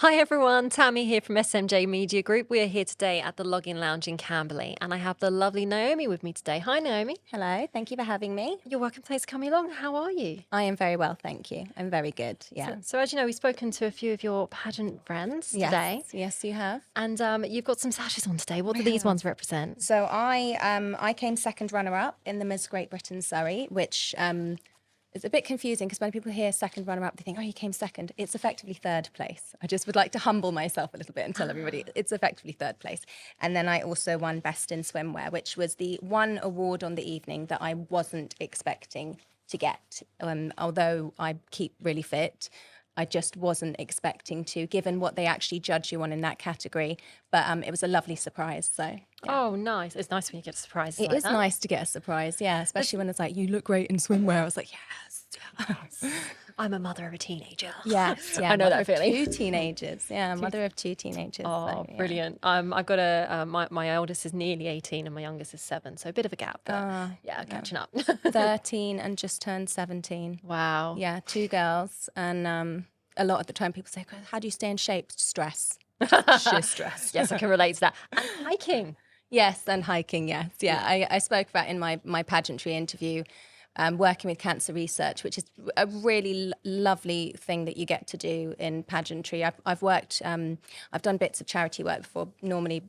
Hi everyone, Tammy here from SMJ Media Group. We are here today at the Login Lounge in Camberley, and I have the lovely Naomi with me today. Hi Naomi. Hello, thank you for having me. You're welcome. Thanks for coming along. How are you? I am very well, thank you. I'm very good, yeah. So as you know, we've spoken to a few of your pageant friends today. Yes, you have. And you've got some sashes on today. What do these ones represent? So I came second runner-up in the Miss Great Britain Surrey, which is a bit confusing because when people hear second runner-up, they think, oh, you came second. It's effectively third place. I just would like to humble myself a little bit and tell everybody it's effectively third place. And then I also won Best in Swimwear, which was the one award on the evening that I wasn't expecting to get. Although I keep really fit, I just wasn't expecting to, given what they actually judge you on in that category. But it was a lovely surprise. So yeah. Oh, nice. It's nice when you get a surprise. It is nice to get a surprise, yeah, especially when it's like, you look great in swimwear. I was like, yes. I'm a mother of a teenager. Yes, yeah. I know that feeling. Two teenagers, yeah, mother of two teenagers. Oh, so, yeah. brilliant. I've got my eldest is nearly 18 and my youngest is 7, so a bit of a gap, but catching up. 13 and just turned 17. Wow. Yeah, 2 girls. And a lot of the time people say, how do you stay in shape? Stress. Sheer stress. Yes, I can relate to that. And hiking. Yes, and hiking, yes. Yeah, I spoke about in my pageantry interview, working with cancer research, which is a really lovely thing that you get to do in pageantry. I've worked, I've done bits of charity work before, normally,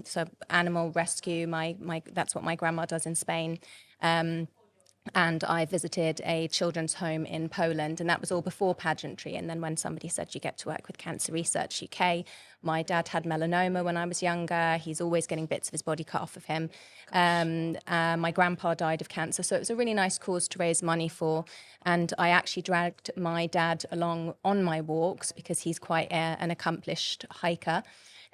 so animal rescue, that's what my grandma does in Spain. And I visited a children's home in Poland, and that was all before pageantry. And then when somebody said you get to work with Cancer Research UK, my dad had melanoma when I was younger. He's always getting bits of his body cut off of him. My grandpa died of cancer, so it was a really nice cause to raise money for. And I actually dragged my dad along on my walks because he's quite an accomplished hiker.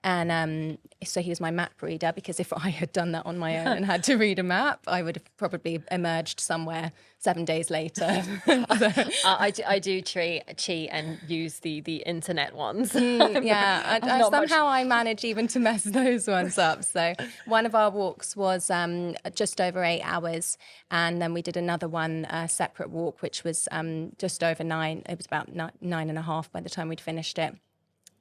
And so he was my map reader, because if I had done that on my own and had to read a map, I would have probably emerged somewhere 7 days later. I do cheat and use the internet ones. Somehow I manage even to mess those ones up. So one of our walks was just over 8 hours, and then we did another one, a separate walk, which was just over 9. It was about 9.5 by the time we'd finished it,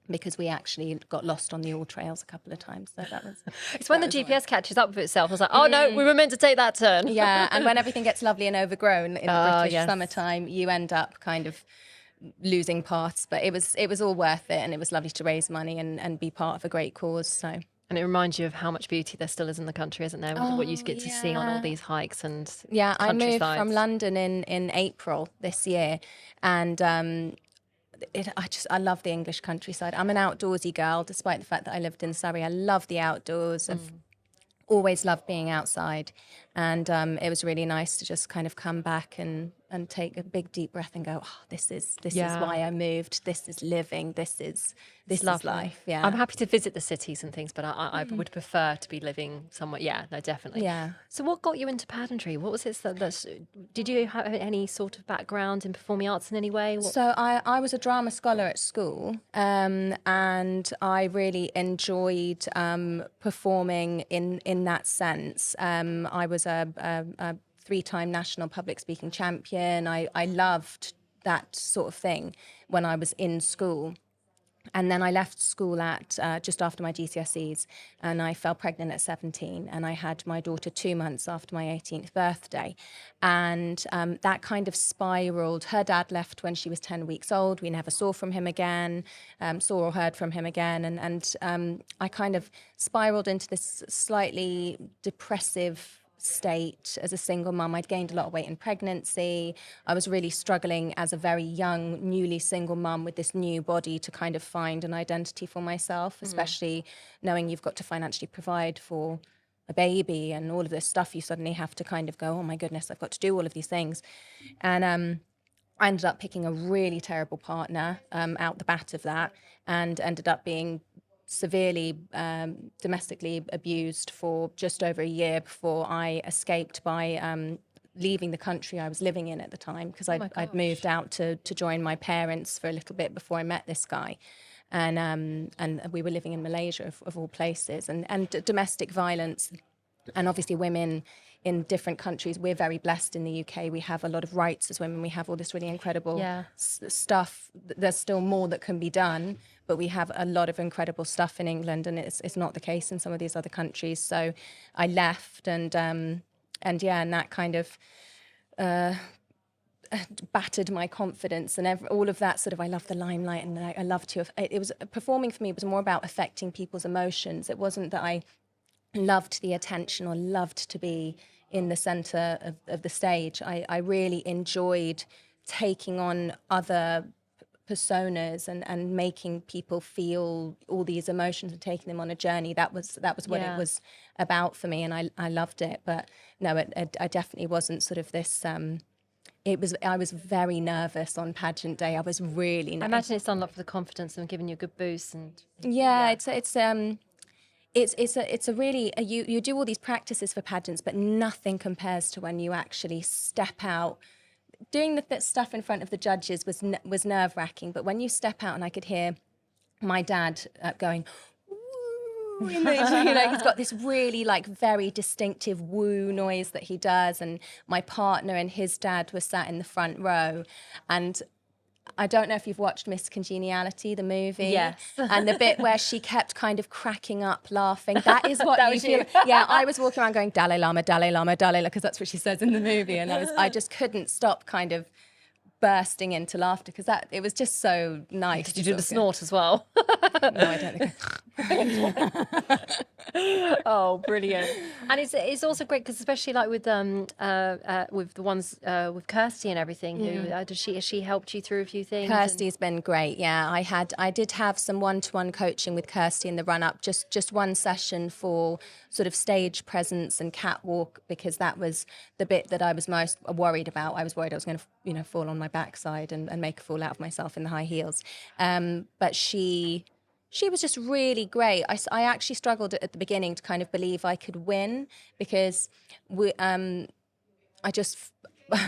because we actually got lost on the all trails a couple of times. So that was... It's when the GPS catches up with itself. I was like, oh no, we were meant to take that turn. Yeah, and when everything gets lovely and overgrown in the British summertime, you end up kind of losing paths. But it was all worth it, and it was lovely to raise money and be part of a great cause, so... And it reminds you of how much beauty there still is in the country, isn't there? What you get to see on all these hikes and I moved from London in April this year, and... I love the English countryside. I'm an outdoorsy girl, despite the fact that I lived in Surrey. I love the outdoors. I've always loved being outside. And it was really nice to just kind of come back and take a big deep breath and go, oh, this is why I moved. This is living. This is life. Yeah. I'm happy to visit the cities and things, but I would prefer to be living somewhere. Yeah, no, definitely. Yeah. So what got you into pageantry? What was it did you have any sort of background in performing arts in any way? So I was a drama scholar at school, and I really enjoyed performing in that sense. I was a 3-time national public speaking champion. I loved that sort of thing when I was in school. And then I left school at just after my GCSEs, and I fell pregnant at 17, and I had my daughter 2 months after my 18th birthday. And that kind of spiraled. Her dad left when she was 10 weeks old. We never saw from him again, saw or heard from him again. And I kind of spiraled into this slightly depressive state as a single mum. I'd gained a lot of weight in pregnancy. I was really struggling as a very young, newly single mum with this new body to kind of find an identity for myself, especially knowing you've got to financially provide for a baby and all of this stuff. You suddenly have to kind of go, oh my goodness, I've got to do all of these things. And I ended up picking a really terrible partner out the bat of that, and ended up being severely domestically abused for just over a year before I escaped by leaving the country I was living in at the time, because I'd moved out to join my parents for a little bit before I met this guy. And we were living in Malaysia, of all places, and domestic violence And obviously women in different countries, we're very blessed in the UK. We have a lot of rights as women. We have all this really incredible stuff. There's still more that can be done, but we have a lot of incredible stuff in England, and it's not the case in some of these other countries. So I left, and that kind of battered my confidence and all of that sort of, I love the limelight, and I love to, it was performing for me, it was more about affecting people's emotions. It wasn't that I loved the attention or loved to be in the center of the stage. I really enjoyed taking on other personas and making people feel all these emotions and taking them on a journey. That was what it was about for me, and I loved it. But no, I definitely wasn't sort of this I was very nervous on pageant day. I was really nervous. I imagine it's done a lot for the confidence and giving you a good boost. And it's a really you do all these practices for pageants, but nothing compares to when you actually step out. Doing the stuff in front of the judges was nerve-wracking, but when you step out, and I could hear my dad going, "Woo," he's got this really very distinctive woo noise that he does, and my partner and his dad were sat in the front row, and I don't know if you've watched Miss Congeniality, the movie. Yes. And the bit where she kept kind of cracking up, laughing. That is what you feel. Yeah, I was walking around going, Dalai Lama, Dalai Lama, Dalai Lama, because that's what she says in the movie. And I just couldn't stop kind of bursting into laughter, because it was just so nice. Did you do the snort as well? No, I don't think Oh, brilliant. And it's also great because especially with the ones with Kirsty and everything, who has she helped you through a few things? Kirsty's been great. Yeah, I did have some one-to-one coaching with Kirsty in the run-up, just one session for sort of stage presence and catwalk, because that was the bit that I was most worried about. I was worried I was going to fall on my backside and make a fool out of myself in the high heels. But she was just really great. I actually struggled at the beginning to kind of believe I could win, because I just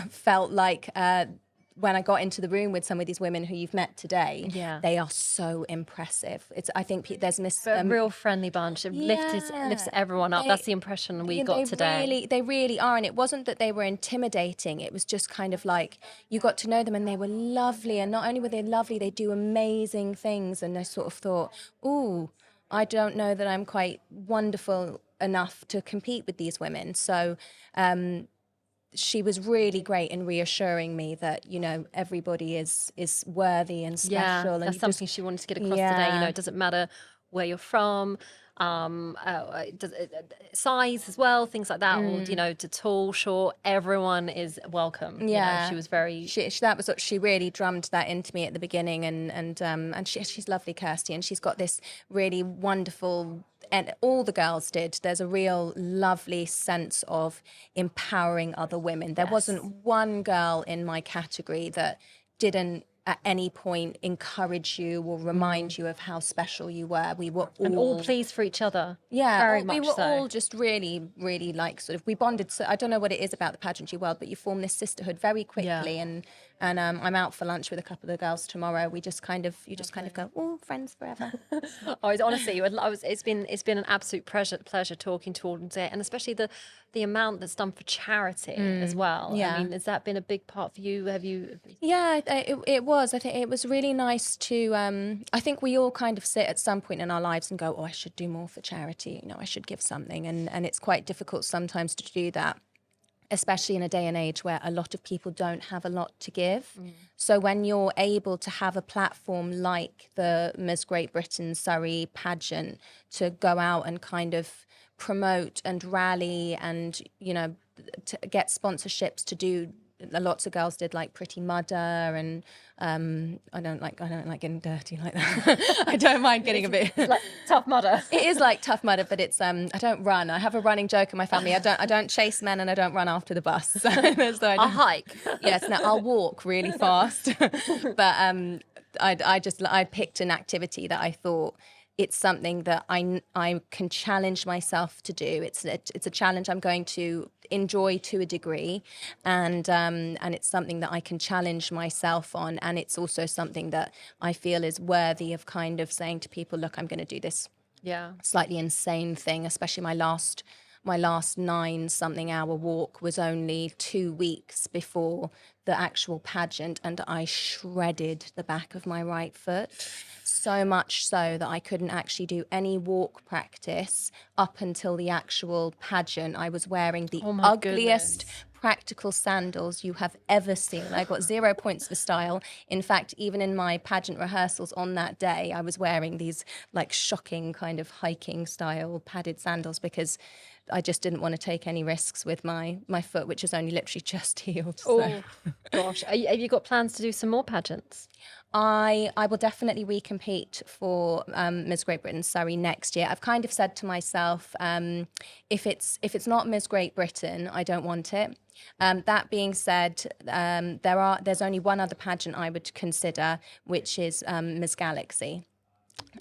felt like when I got into the room with some of these women who you've met today, they are so impressive. I think there's a real friendly bunch. It lifts everyone up. That's the impression we got today. They really are. And it wasn't that they were intimidating. It was just kind of like you got to know them and they were lovely. And not only were they lovely, they do amazing things. And I sort of thought, ooh, I don't know that I'm quite wonderful enough to compete with these women. So she was really great in reassuring me that, everybody is worthy and special. Yeah, and that's something she wanted to get across today. It doesn't matter where you're from, size as well, things like that, or, to tall, short, everyone is welcome. She was very... that was what she really drummed that into me at the beginning, and she's lovely, Kirsty, and she's got this really wonderful... And all the girls did. There's a real lovely sense of empowering other women. There wasn't one girl in my category that didn't at any point encourage you or remind you of how special you were. We were all pleased for each other. Yeah, very much we were so. all just really, really we bonded. So I don't know what it is about the pageantry world, but you form this sisterhood very quickly. And I'm out for lunch with a couple of the girls tomorrow. You just kind of go, oh, friends forever. Honestly, it's been an absolute pleasure talking to all today, and especially the amount that's done for charity as well. Yeah. I mean, has that been a big part for you? Have you? Yeah, it was. I think it was really nice to. I think we all kind of sit at some point in our lives and go, oh, I should do more for charity. I should give something, and it's quite difficult sometimes to do that, especially in a day and age where a lot of people don't have a lot to give. So when you're able to have a platform like the Miss Great Britain Surrey pageant to go out and kind of promote and rally and, to get sponsorships to do, lots of girls did like Pretty Mudder, and I don't like getting dirty like that. I don't mind getting a bit like Tough Mudder. It is like Tough Mudder, but it's I don't run. I have a running joke in my family. I don't chase men and I don't run after the bus. So I'll hike. Yes, no, I'll walk really fast. But I picked an activity that I thought it's something that I can challenge myself to do. It's a challenge I'm going to enjoy to a degree, and it's something that I can challenge myself on, and it's also something that I feel is worthy of kind of saying to people, look, I'm going to do this slightly insane thing, especially my last my last 9-something hour walk was only 2 weeks before the actual pageant, and I shredded the back of my right foot. So much so that I couldn't actually do any walk practice up until the actual pageant. I was wearing the ugliest practical sandals you have ever seen. I got 0 points for style. In fact, even in my pageant rehearsals on that day, I was wearing these like shocking kind of hiking style padded sandals because I just didn't want to take any risks with my foot, which has only literally just healed. Oh, gosh. Have you got plans to do some more pageants? I will definitely recompete for Miss Great Britain Surrey next year. I've kind of said to myself, if it's not Miss Great Britain, I don't want it. That being said, there's only one other pageant I would consider, which is Miss Galaxy.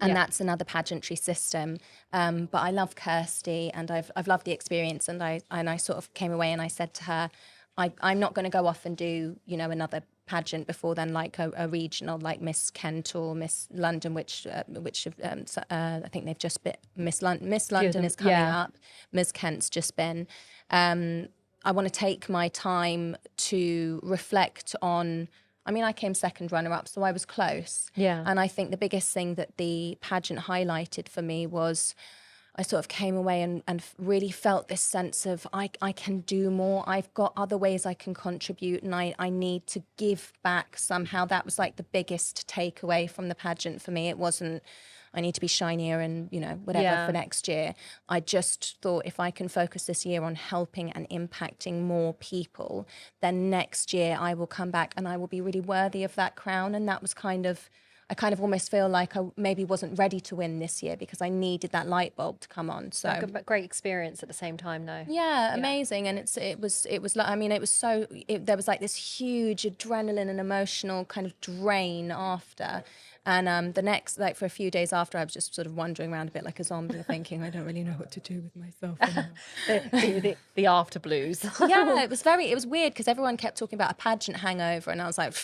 And that's another pageantry system. But I love Kirsty, and I've loved the experience. And I sort of came away and I said to her, I'm not going to go off and do, another pageant before then, like a regional, like Miss Kent or Miss London, which I think they've just been Miss London is coming up. Miss Kent's just been. I want to take my time to reflect on. I mean, I came second runner-up, so I was close. Yeah. And I think the biggest thing that the pageant highlighted for me was I sort of came away and really felt this sense of I can do more. I've got other ways I can contribute, and I need to give back somehow. That was like the biggest takeaway from the pageant for me. It wasn't I need to be shinier and, whatever for next year. I just thought if I can focus this year on helping and impacting more people, then next year I will come back and I will be really worthy of that crown. And that was I kind of almost feel like I maybe wasn't ready to win this year because I needed that light bulb to come on. So like a great experience at the same time, though. Yeah, amazing. And there was like this huge adrenaline and emotional kind of drain after. And the next, like for a few days after, I was just sort of wandering around a bit like a zombie, thinking, I don't really know what to do with myself anymore. the after blues. Yeah, it was weird because everyone kept talking about a pageant hangover, and I was like,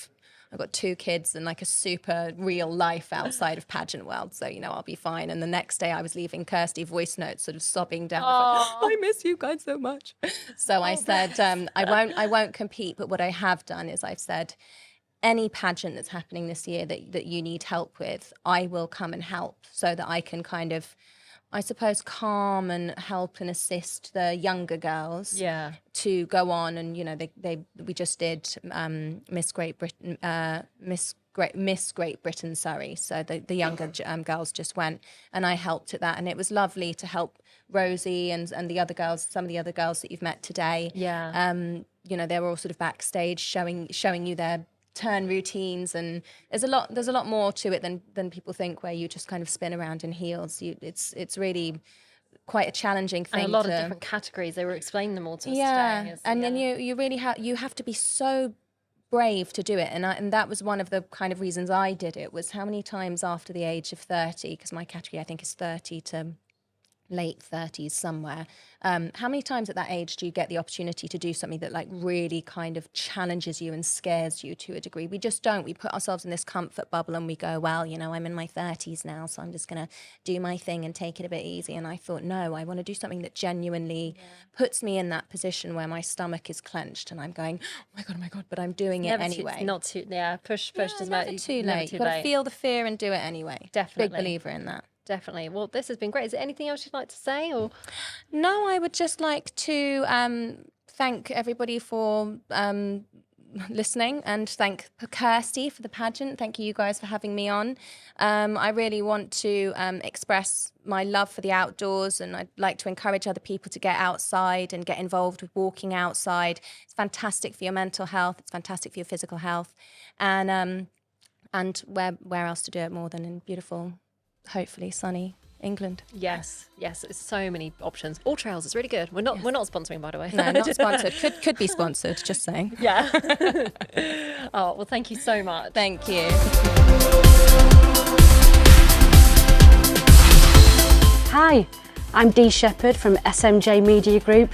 I've got 2 kids and like a super real life outside of pageant world, so I'll be fine. And the next day I was leaving Kirsty voice notes, sort of sobbing down. I miss you guys so much. So I said, I won't compete, but what I have done is I've said, any pageant that's happening this year that you need help with, I will come and help so that I can kind of, I suppose, calm and help and assist the younger girls to go on. And, we just did Miss Great Britain, Miss Great Britain Surrey. So the younger girls just went, and I helped at that. And it was lovely to help Rosie and the other girls, some of the other girls that you've met today. Yeah. They were all sort of backstage showing you their turn routines, and there's a lot more to it than people think, where you just kind of spin around in heels. It's really quite a challenging thing. And a lot of different categories. They were explaining them all to us today. And then you really have to be so brave to do it, and that was one of the kind of reasons I did it, was how many times after the age of 30, because my category I think is 30 to late 30s somewhere, how many times at that age do you get the opportunity to do something that like really kind of challenges you and scares you to a degree? We just don't. We put ourselves in this comfort bubble and we go, well, I'm in my 30s now, so I'm just going to do my thing and take it a bit easy. And I thought, no, I want to do something that genuinely puts me in that position where my stomach is clenched and I'm going, oh my God, but I'm doing it anyway. Push as never much. too late. You've got to feel the fear and do it anyway. Definitely. Big believer in that. Definitely. Well, this has been great. Is there anything else you'd like to say? Or no, I would just like to thank everybody for listening, and thank Kirsty for the pageant. Thank you guys for having me on. I really want to express my love for the outdoors, and I'd like to encourage other people to get outside and get involved with walking outside. It's fantastic for your mental health. It's fantastic for your physical health. And where else to do it more than in beautiful, hopefully sunny England. Yes, it's so many options. All Trails is really good. We're not sponsoring, by the way. No, not sponsored. Could be sponsored, just saying. Yeah. Oh, well, thank you so much. Thank you. Hi, I'm Dee Shepherd from SMJ Media Group.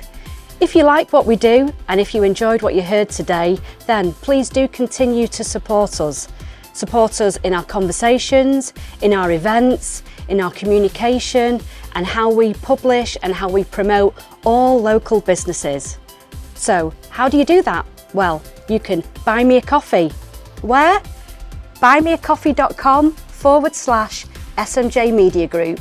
If you like what we do, and if you enjoyed what you heard today, then please do continue to support us. Support us in our conversations, in our events, in our communication, and how we publish and how we promote all local businesses. So, how do you do that? Well, you can buy me a coffee. Where? buymeacoffee.com/SMJ Media Group.